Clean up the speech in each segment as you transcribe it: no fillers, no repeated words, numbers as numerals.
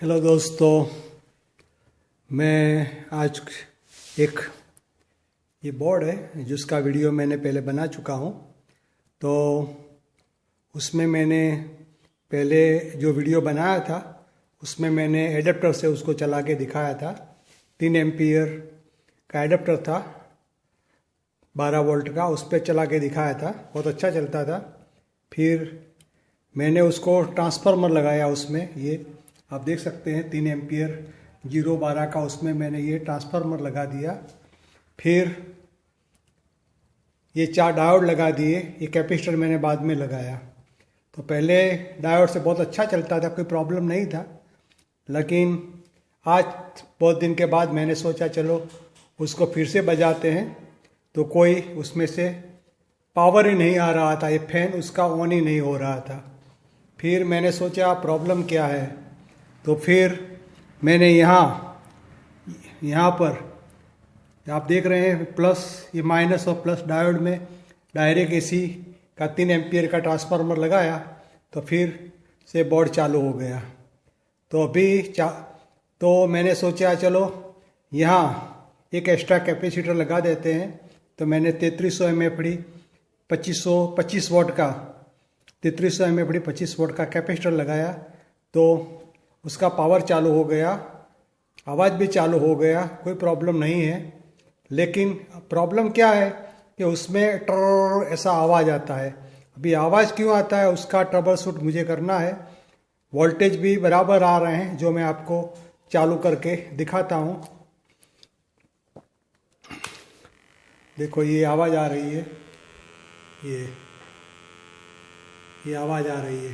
Hello दोस्तों, मैं आज एक ये बोर्ड है जिसका वीडियो मैंने पहले बना चुका हूँ। तो उसमें मैंने पहले जो वीडियो बनाया था उसमें मैंने एडेप्टर से उसको चला के दिखाया था। 3 एम्पियर का एडेप्टर था, 12 वोल्ट का, उस पर चला के दिखाया था। बहुत अच्छा चलता था। फिर मैंने उसको ट्रांसफार्मर लगाया उसमें, ये आप देख सकते हैं 3 एम्पियर 012 का, उसमें मैंने ये ट्रांसफार्मर लगा दिया। फिर ये 4 डायोड लगा दिए। ये कैपेसिटर मैंने बाद में लगाया। तो पहले डायोड से बहुत अच्छा चलता था, कोई प्रॉब्लम नहीं था। लेकिन आज बहुत दिन के बाद मैंने सोचा चलो उसको फिर से बजाते हैं, तो कोई उसमें से पावर ही नहीं आ रहा था। ये फैन उसका ऑन ही नहीं हो रहा था। फिर मैंने सोचा प्रॉब्लम क्या है, तो फिर मैंने यहाँ पर आप देख रहे हैं प्लस, ये माइनस और प्लस डायोड में डायरेक्ट एसी का 3 एम्पियर का ट्रांसफार्मर लगाया, तो फिर से बोर्ड चालू हो गया। तो तो मैंने सोचा चलो यहाँ एक एक्स्ट्रा कैपेसिटर लगा देते हैं। तो मैंने 3300 mAh 25 वोट का 3300 mAh 25 वोट का कैपेसिटर लगाया। तो उसका पावर चालू हो गया, आवाज़ भी चालू हो गया, कोई प्रॉब्लम नहीं है। लेकिन प्रॉब्लम क्या है कि उसमें ट्रर ऐसा आवाज़ आता है। अभी आवाज़ क्यों आता है उसका ट्रबल शूट मुझे करना है। वोल्टेज भी बराबर आ रहे हैं, जो मैं आपको चालू करके दिखाता हूँ। देखो ये आवाज़ आ रही है, ये आवाज़ आ रही है।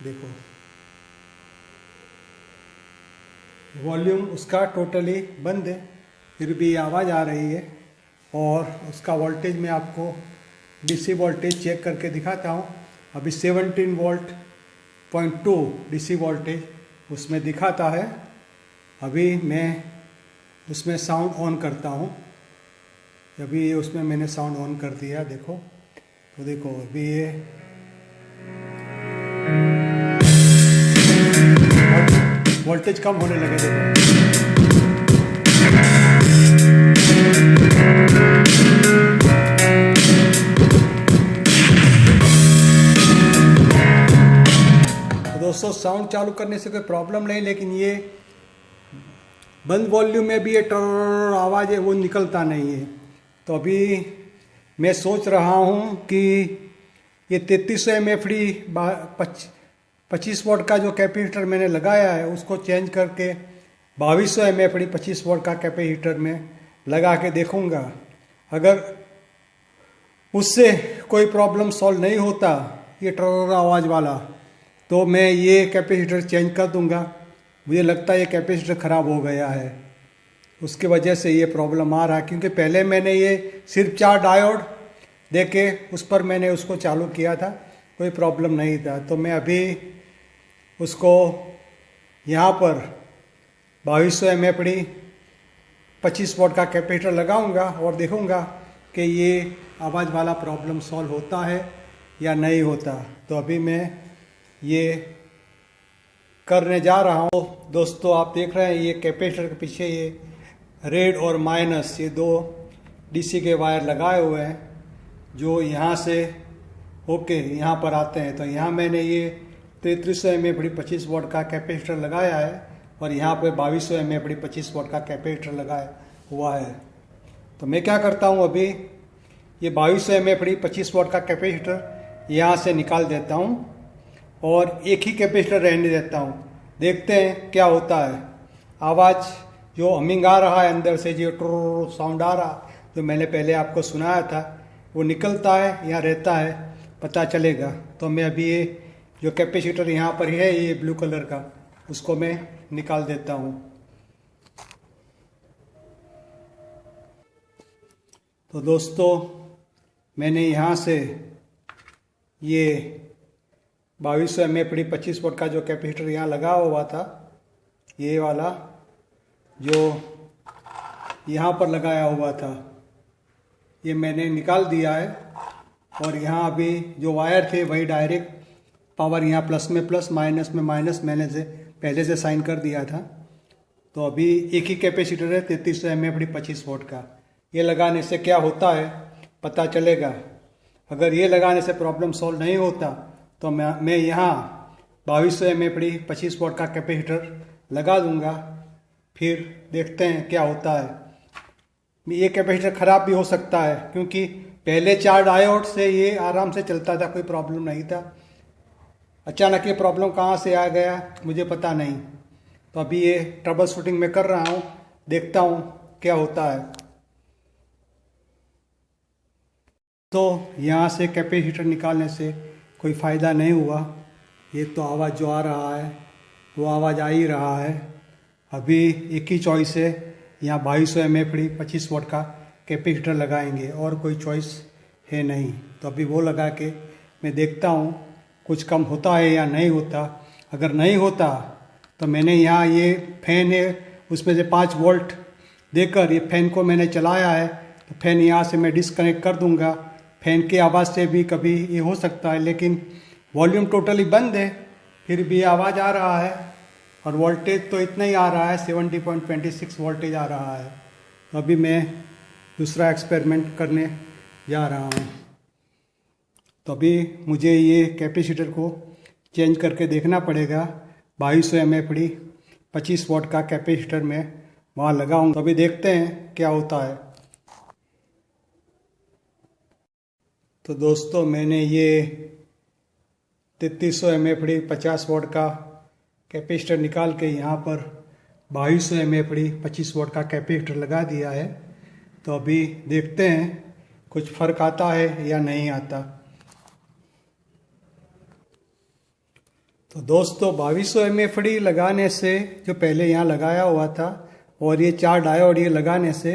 देखो वॉल्यूम उसका टोटली बंद है, फिर भी आवाज़ आ रही है। और उसका वोल्टेज मैं आपको डीसी वोल्टेज चेक करके दिखाता हूँ। अभी 17 वोल्ट 0.2 डीसी वोल्टेज उसमें दिखाता है। अभी मैं उसमें साउंड ऑन करता हूँ। अभी उसमें मैंने साउंड ऑन कर दिया, देखो। तो देखो अभी ये वोल्टेज कम होने लगे, देखो। तो दोस्तों साउंड चालू करने से कोई प्रॉब्लम नहीं, लेकिन ये बंद वॉल्यूम में भी ये टर आवाज़ है वो निकलता नहीं है। तो अभी मैं सोच रहा हूँ कि ये 3300 mAh 25 वोट का जो कैपेसिटर मैंने लगाया है उसको चेंज करके 2200 mAh 25 वोट का कैपेसिटर में लगा के देखूंगा। अगर उससे कोई प्रॉब्लम सॉल्व नहीं होता ये ट्रर आवाज़ वाला, तो मैं ये कैपेसिटर चेंज कर दूंगा। मुझे लगता है ये कैपेसिटर ख़राब हो गया है, उसकी वजह से ये प्रॉब्लम आ रहा है। क्योंकि पहले मैंने ये सिर्फ 4 डायोड देके उस पर मैंने उसको चालू किया था, कोई प्रॉब्लम नहीं था। तो मैं अभी उसको यहाँ पर 2200 mAh 25 वोट का कैपेसिटर लगाऊंगा और देखूंगा कि ये आवाज़ वाला प्रॉब्लम सॉल्व होता है या नहीं होता। तो अभी मैं ये करने जा रहा हूँ। दोस्तों आप देख रहे हैं ये कैपेसिटर के पीछे ये रेड और माइनस ये 2 डीसी के वायर लगाए हुए हैं, जो यहाँ से होके यहाँ पर आते हैं। तो यहाँ मैंने ये 3300 mAh 25 वोट का कैपेसिटर लगाया है और यहाँ पे 2200 mAh 25 वोट का कैपेसिटर लगाया हुआ है। तो मैं क्या करता हूँ, अभी ये 2200 mAh 25 वोट का कैपेसिटर यहाँ से निकाल देता हूँ और एक ही कैपेसिटर रहने देता हूँ। देखते हैं क्या होता है। आवाज़ जो हमिंग आ रहा है अंदर से, जो ट्र साउंड आ रहा जो मैंने पहले आपको सुनाया था, वो निकलता है या रहता है, पता चलेगा। तो मैं अभी ये जो कैपेसिटर यहाँ पर है ये ब्लू कलर का, उसको मैं निकाल देता हूँ। तो दोस्तों मैंने यहाँ से ये 2200 mAh 25 वोट का जो कैपेसिटर यहाँ लगा हुआ था, ये वाला जो यहाँ पर लगाया हुआ था, ये मैंने निकाल दिया है। और यहाँ अभी जो वायर थे वही डायरेक्ट पावर यहाँ प्लस में प्लस माइनस में माइनस मैंने से पहले से साइन कर दिया था। तो अभी एक ही कैपेसिटर है 3300 mAh 25 वोल्ट का। ये लगाने से क्या होता है पता चलेगा। अगर ये लगाने से प्रॉब्लम सॉल्व नहीं होता तो मैं यहाँ 2200 mAh 25 वोल्ट का कैपेसिटर लगा दूंगा, फिर देखते हैं क्या होता है। ये कैपेसिटर ख़राब भी हो सकता है क्योंकि पहले 4 डायोड से ये आराम से चलता था, कोई प्रॉब्लम नहीं था। अचानक ये प्रॉब्लम कहाँ से आ गया मुझे पता नहीं। तो अभी ये ट्रबल शूटिंग में कर रहा हूँ, देखता हूँ क्या होता है। तो यहाँ से कैपेसिटर निकालने से कोई फ़ायदा नहीं हुआ। ये तो आवाज़ जो आ रहा है वो आवाज़ आ ही रहा है। अभी एक ही चॉइस है, यहाँ 2200 mAh 25 वोल्ट का कैपेसिटर लगाएंगे और कोई चॉइस है नहीं। तो अभी वो लगा के मैं देखता हूँ कुछ कम होता है या नहीं होता। अगर नहीं होता तो मैंने यहाँ ये फैन है उसमें से 5 वोल्ट देकर ये फैन को मैंने चलाया है। तो फैन यहाँ से मैं डिस्कनेक्ट कर दूँगा। फैन की आवाज़ से भी कभी ये हो सकता है, लेकिन वॉल्यूम टोटली बंद है फिर भी आवाज़ आ रहा है और वोल्टेज तो इतना ही आ रहा है, 70.26 वोल्टेज आ रहा है। तो अभी मैं दूसरा एक्सपेरिमेंट करने जा रहा हूँ। तो अभी मुझे ये कैपेसिटर को चेंज करके देखना पड़ेगा। 2200 mAh 25 वोल्ट का कैपेसिटर में वहाँ लगाऊँ। तो अभी देखते हैं क्या होता है। तो दोस्तों मैंने ये 3300 mAh 50 वोल्ट का कैपेसिटर निकाल के यहाँ पर 2200 mAh 25 वोल्ट का कैपेसिटर लगा दिया है। तो अभी देखते हैं कुछ फ़र्क आता है या नहीं आता। तो दोस्तों 2200 mAh लगाने से जो पहले यहाँ लगाया हुआ था और ये 4 डायोड ये लगाने से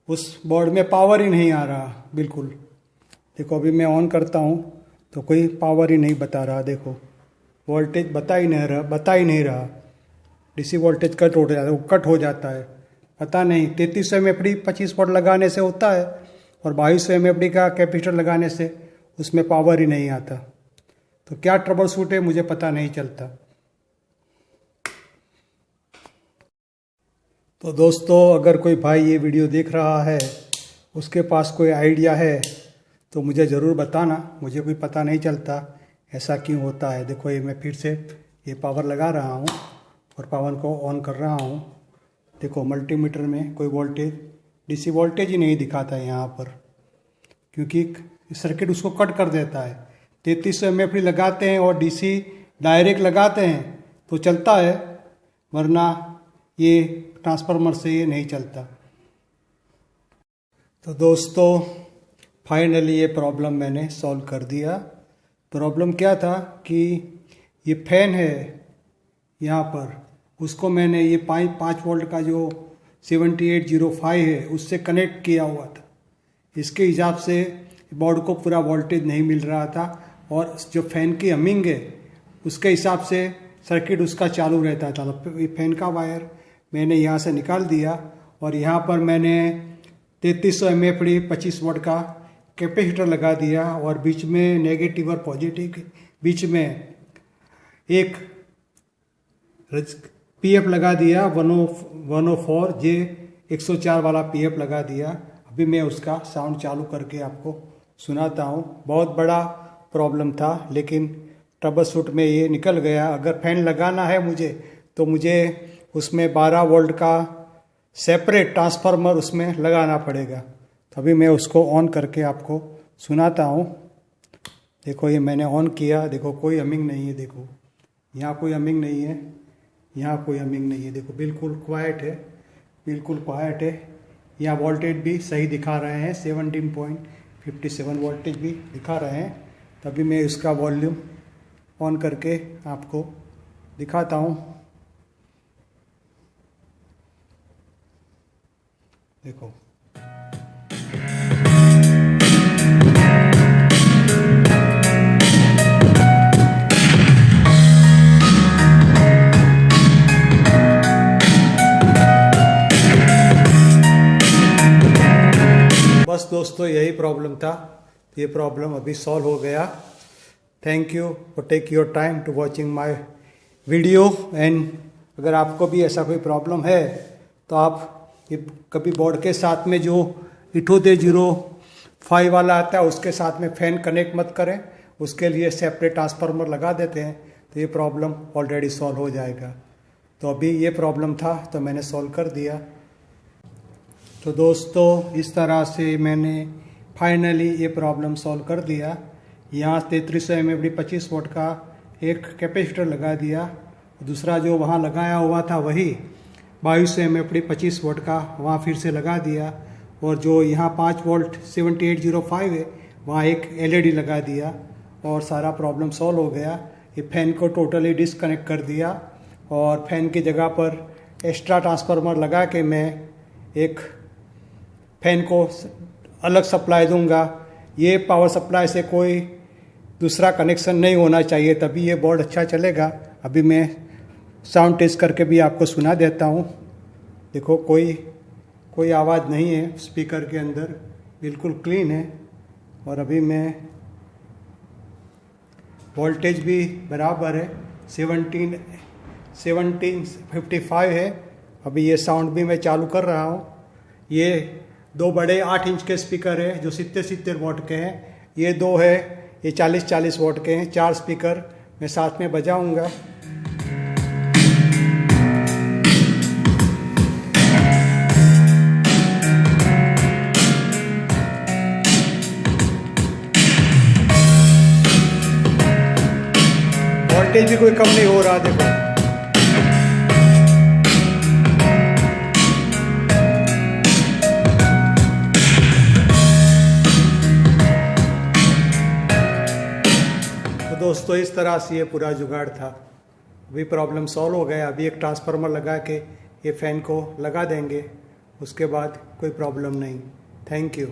उस बोर्ड में पावर ही नहीं आ रहा बिल्कुल। देखो अभी मैं ऑन करता हूँ तो कोई पावर ही नहीं बता रहा। देखो वोल्टेज बता ही नहीं रहा। डीसी वोल्टेज कट हो जाता है। पता नहीं 3300 mAh 25 वोल्ट लगाने से होता है और 2200 mAh का कैपेसिटर लगाने से उसमें पावर ही नहीं आता। तो क्या ट्रबल शूट है मुझे पता नहीं चलता। तो दोस्तों अगर कोई भाई ये वीडियो देख रहा है उसके पास कोई आइडिया है तो मुझे ज़रूर बताना। मुझे कोई पता नहीं चलता ऐसा क्यों होता है। देखो ये मैं फिर से ये पावर लगा रहा हूँ और पावर को ऑन कर रहा हूँ। देखो मल्टीमीटर में कोई वोल्टेज डीसी वोल्टेज ही नहीं दिखाता है यहाँ पर, क्योंकि सर्किट उसको कट कर देता है। 3300 mAh लगाते हैं और डीसी डायरेक्ट लगाते हैं तो चलता है, वरना ये ट्रांसफार्मर से ये नहीं चलता। तो दोस्तों फाइनली ये प्रॉब्लम मैंने सॉल्व कर दिया। प्रॉब्लम क्या था कि ये फैन है यहाँ पर, उसको मैंने ये 5 वोल्ट का जो 7805 है उससे कनेक्ट किया हुआ था। इसके हिसाब से बोर्ड को पूरा वोल्टेज नहीं मिल रहा था और जो फैन की हमिंग है उसके हिसाब से सर्किट उसका चालू रहता था। तो ये फैन का वायर मैंने यहाँ से निकाल दिया और यहाँ पर मैंने 3300 mAh 25 वोल्ट का कैपेसिटर लगा दिया और बीच में नेगेटिव और पॉजिटिव के बीच में एक पीएफ लगा दिया 104J 104 वाला पीएफ लगा दिया। अभी मैं उसका साउंड चालू करके आपको सुनाता हूँ। बहुत बड़ा प्रॉब्लम था लेकिन ट्रबल शूट में ये निकल गया। अगर फैन लगाना है मुझे तो मुझे उसमें 12 वोल्ट का सेपरेट ट्रांसफार्मर उसमें लगाना पड़ेगा। तो अभी मैं उसको ऑन करके आपको सुनाता हूँ। देखो ये मैंने ऑन किया, देखो कोई हमिंग नहीं है। देखो यहाँ कोई हमिंग नहीं है, यहाँ कोई हमिंग नहीं है। देखो बिल्कुल क्वाइट है, बिल्कुल क्वाइट है। यहाँ वोल्टेज भी सही दिखा रहे हैं, 17.57 वोल्टेज भी दिखा रहे हैं। तभी मैं इसका वॉल्यूम ऑन करके आपको दिखाता हूँ। देखो बस दोस्तों यही प्रॉब्लम था। ये प्रॉब्लम अभी सॉल्व हो गया। Thank you for take your time to watching my video. And अगर आपको भी ऐसा कोई प्रॉब्लम है तो आप ये कभी बोर्ड के साथ में जो इठोदे 05 वाला आता है उसके साथ में फैन कनेक्ट मत करें, उसके लिए सेपरेट ट्रांसफार्मर लगा देते हैं तो ये प्रॉब्लम ऑलरेडी सॉल्व हो जाएगा। तो अभी ये प्रॉब्लम था तो मैंने सॉल्व कर दिया। तो दोस्तों इस तरह से मैंने फाइनली ये प्रॉब्लम सॉल्व कर दिया। यहाँ 3300 mAh 25 वोल्ट का एक कैपेसिटर लगा दिया, दूसरा जो वहाँ लगाया हुआ था वही 2200 mAh 25 वोल्ट का वहाँ फिर से लगा दिया, और जो यहाँ 5 वोल्ट 7805 है वहाँ एक LED लगा दिया और सारा प्रॉब्लम सॉल्व हो गया। ये फैन को टोटली डिसकनेक्ट कर दिया और फैन की जगह पर एक्स्ट्रा ट्रांसफार्मर लगा के मैं एक फैन को अलग सप्लाई दूंगा। ये पावर सप्लाई से कोई दूसरा कनेक्शन नहीं होना चाहिए, तभी ये बोर्ड अच्छा चलेगा। अभी मैं साउंड टेस्ट करके भी आपको सुना देता हूँ। देखो कोई आवाज़ नहीं है स्पीकर के अंदर, बिल्कुल क्लीन है। और अभी मैं वोल्टेज भी बराबर है 1755 है। अभी ये साउंड भी मैं चालू कर रहा हूँ। ये दो बड़े 8 इंच के स्पीकर है जो 70 वोट के हैं, ये दो है ये 40 वोट के हैं। 4 स्पीकर मैं साथ में बजाऊंगा। वोल्टेज भी कोई कम नहीं हो रहा, देखो। तो दोस्तों इस तरह से ये पूरा जुगाड़ था। अभी प्रॉब्लम सॉल्व हो गया। अभी एक ट्रांसफार्मर लगा के ये फैन को लगा देंगे, उसके बाद कोई प्रॉब्लम नहीं। Thank you.